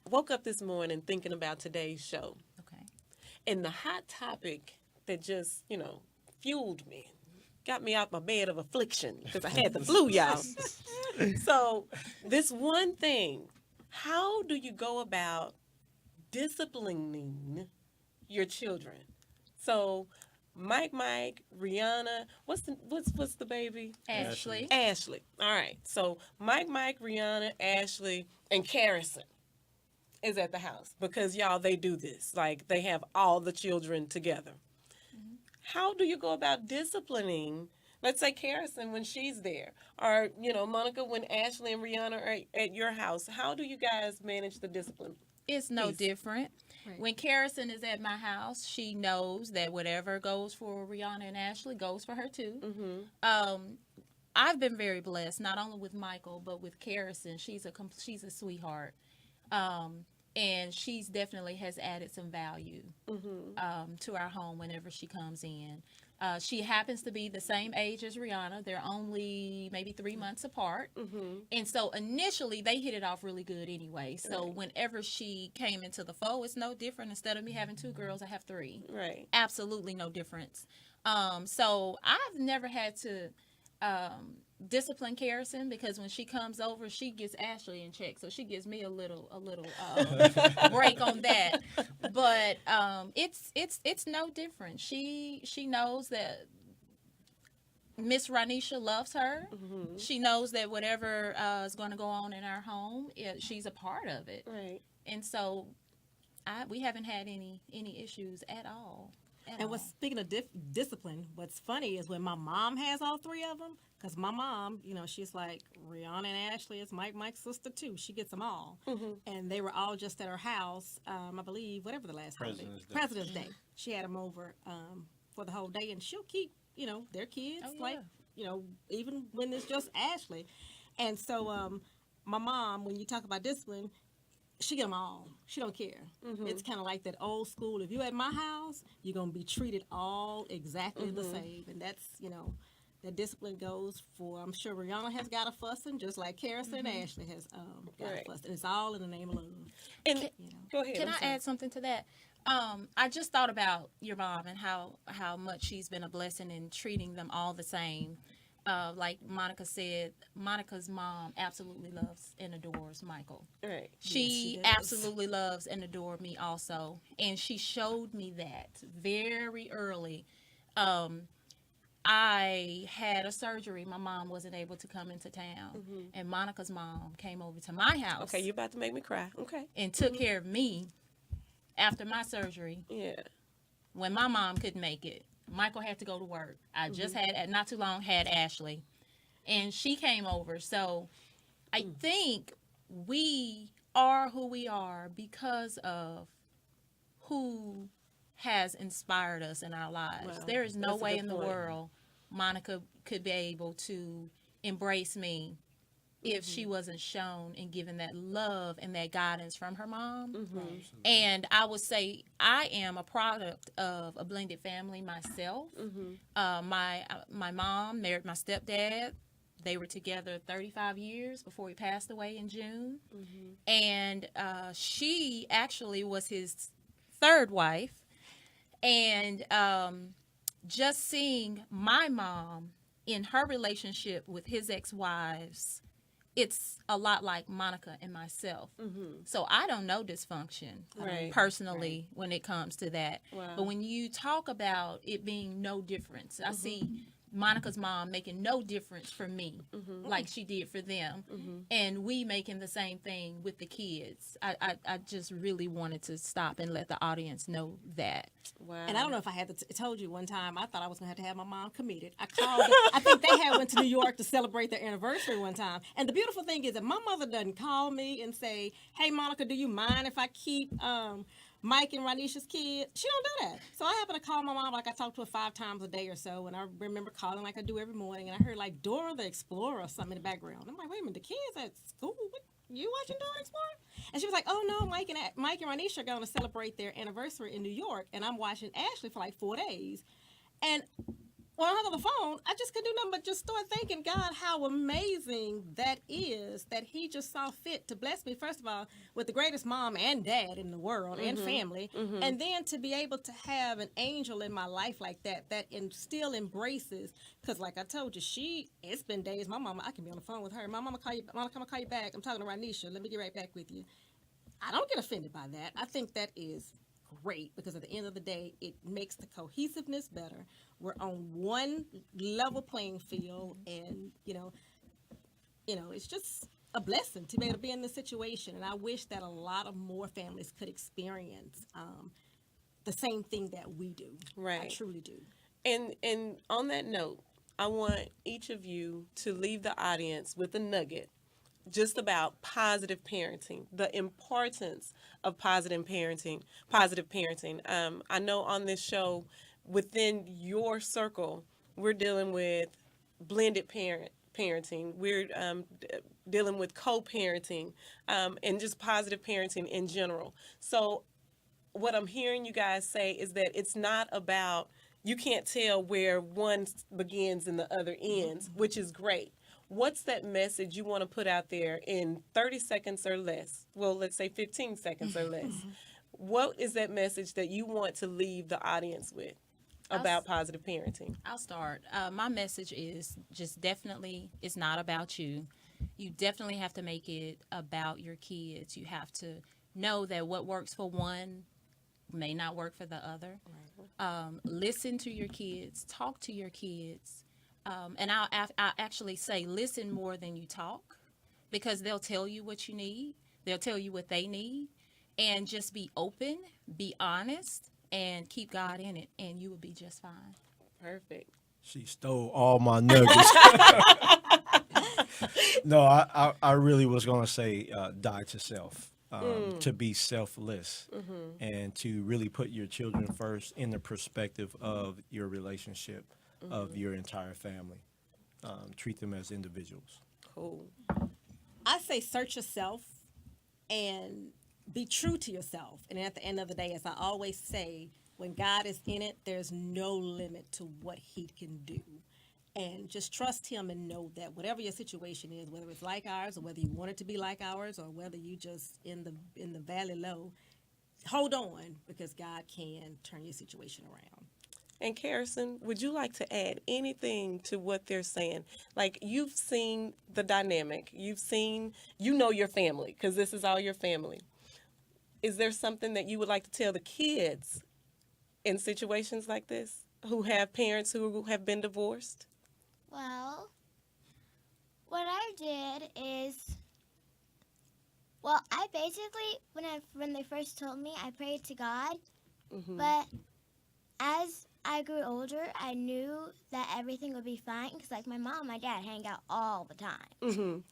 woke up this morning thinking about today's show. Okay. And the hot topic that just, fueled me, got me out my bed of affliction because I had the flu, y'all. So, this one thing, how do you go about disciplining your children? So, Mike, Rihanna, what's the baby? Ashley. Ashley. All right. So, Mike, Rihanna, Ashley, and Carrison is at the house because y'all, they do this. Like, they have all the children together. How do you go about disciplining, let's say, Carrison when she's there, or, Monica when Ashley and Rihanna are at your house? How do you guys manage the discipline? It's no Peace. different. Right. When Carrison is at my house, she knows that whatever goes for Rihanna and Ashley goes for her too. Mm-hmm. I've been very blessed, not only with Michael, but with Carrison. She's a sweetheart. And she's definitely has added some value to our home whenever she comes in. She happens to be the same age as Rihanna. They're only maybe 3 months apart. And so initially they hit it off really good anyway. So whenever she came into the fold, it's no different. Instead of me having 2 girls, I have 3. Right. Absolutely no difference. So I've never had to discipline Carrison because when she comes over, she gets Ashley in check, so she gives me a little break on that. But it's no different. She knows that Miss Renita loves her. She knows that whatever is going to go on in our home, she's a part of it. Right. And so we haven't had any issues at all. And speaking of discipline, what's funny is when my mom has all 3 of them, because my mom, she's like, Rihanna and Ashley is Mike's sister too. She gets them all. And they were all just at her house, I believe, whatever the last President's Day. She had them over for the whole day, and she'll keep, their kids, even when it's just Ashley. And so my mom, when you talk about discipline, she get them all. She don't care. It's kind of like that old school. If you at my house, you're going to be treated all exactly the same. And that's, that discipline goes for, I'm sure Rihanna has got a fussing, just like Carrison and Ashley has got a fussing. It's all in the name of love. And go ahead. Can I add something to that? I just thought about your mom and how much she's been a blessing in treating them all the same. Like Monica said, Monica's mom absolutely loves and adores Michael. Right. She absolutely loves and adores me also. And she showed me that very early. I had a surgery. My mom wasn't able to come into town. And Monica's mom came over to my house. Okay, you're about to make me cry. Okay. And took care of me after my surgery. Yeah. When my mom couldn't make it. Michael had to go to work. I just had, not too long, had Ashley. And she came over. So I think we are who we are because of who has inspired us in our lives. Wow. There is no That's a way good in the point. world Monica could be able to embrace me if she wasn't shown and given that love and that guidance from her mom. And I would say I am a product of a blended family myself. My mom married my stepdad. They were together 35 years before he passed away in June. And she actually was his 3rd wife. And just seeing my mom in her relationship with his ex-wives, it's a lot like Monica and myself. So I don't know dysfunction personally when it comes to that. Wow. But when you talk about it being no difference, I see Monica's mom making no difference for me like she did for them. And we making the same thing with the kids. I just really wanted to stop and let the audience know that. Wow. And I don't know if I had told you one time, I thought I was going to have my mom committed. I called, I think they had went to New York to celebrate their anniversary one time. And the beautiful thing is that my mother doesn't call me and say, hey, Monica, do you mind if I keep Mike and Renisha's kids? She don't do that. So I happen to call my mom, like I talk to her 5 times a day or so. And I remember calling like I do every morning. And I heard like Dora the Explorer or something in the background. I'm like, wait a minute, the kids at school? What? You watching Dora the Explorer? And she was like, oh no, Mike and Renisha are going to celebrate their anniversary in New York, and I'm watching Ashley for like 4 days. And when I hung on the phone, I just couldn't do nothing but just start thanking God how amazing that is, that he just saw fit to bless me, first of all, with the greatest mom and dad in the world and family. And then to be able to have an angel in my life like that still embraces, because like I told you, it's been days, my mama, I can be on the phone with her. My mama, Mama, come and call you back. I'm talking to Renisha. Let me get right back with you. I don't get offended by that. I think that is great, because at the end of the day, it makes the cohesiveness better. We're on one level playing field, and you know, it's just a blessing to be able to be in this situation. And I wish that a lot of more families could experience the same thing that we do. Right. I truly do. And on that note, I want each of you to leave the audience with a nugget just about positive parenting, the importance of positive parenting. I know on this show, within your circle, we're dealing with blended parenting. We're dealing with co-parenting, and just positive parenting in general. So what I'm hearing you guys say is that it's not about, you can't tell where one begins and the other ends, which is great. What's that message you want to put out there in 30 seconds or less? Well, let's say 15 seconds or less. What is that message that you want to leave the audience with about positive parenting? I'll start. My message is just definitely, it's not about you. You definitely have to make it about your kids. You have to know that what works for one may not work for the other. Listen to your kids. Talk to your kids. And I'll actually say listen more than you talk, because they'll tell you what you need. They'll tell you what they need. And just be open, be honest, and keep God in it, and you will be just fine. Perfect. She stole all my nuggets. No, I really was going to say die to self, to be selfless, and to really put your children first in the perspective of your relationship, of your entire family. Treat them as individuals. Cool. I say search yourself and be true to yourself. And at the end of the day, as I always say, when God is in it, there's no limit to what he can do. And just trust him and know that whatever your situation is, whether it's like ours or whether you want it to be like ours or whether you just in the valley low, hold on, because God can turn your situation around. And Carson, would you like to add anything to what they're saying? Like, you've seen the dynamic. You've seen, your family, because this is all your family. Is there something that you would like to tell the kids in situations like this who have parents who have been divorced? Well, what I did is, well, I basically, when they first told me, I prayed to God. But as I grew older, I knew that everything would be fine, because like my mom and my dad hang out all the time.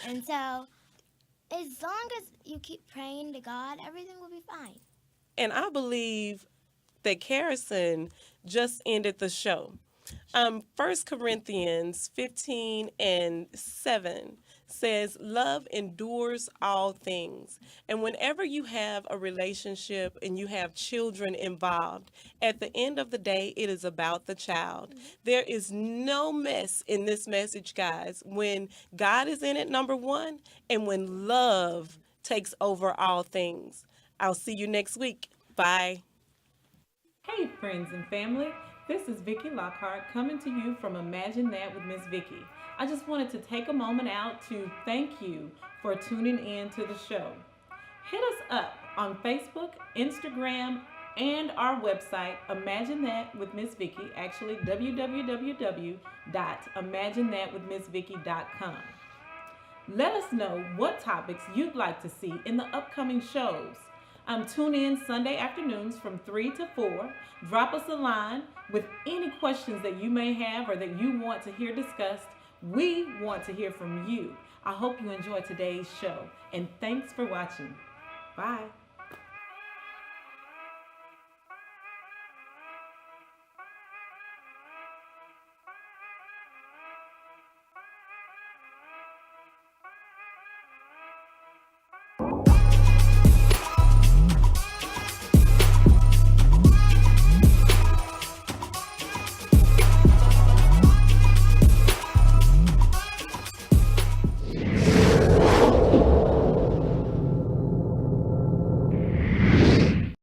And so as long as you keep praying to God, everything will be fine. And I believe that Carson just ended the show. 1 Corinthians 15:7 says, love endures all things. And whenever you have a relationship and you have children involved, at the end of the day, it is about the child. There is no mess in this message, guys, when God is in it, number one, and when love takes over all things. I'll see you next week. Bye. Hey, friends and family. This is Vicki Lockhart coming to you from Imagine That with Ms Vicki. I just wanted to take a moment out to thank you for tuning in to the show. Hit us up on Facebook, Instagram, and our website, Imagine That with Ms. Vicki, actually www.imaginethatwithmsvicky.com. Let us know what topics you'd like to see in the upcoming shows. Tune in Sunday afternoons from 3 to 4. Drop us a line with any questions that you may have or that you want to hear discussed. We want to hear from you. I hope you enjoyed today's show, and thanks for watching. Bye.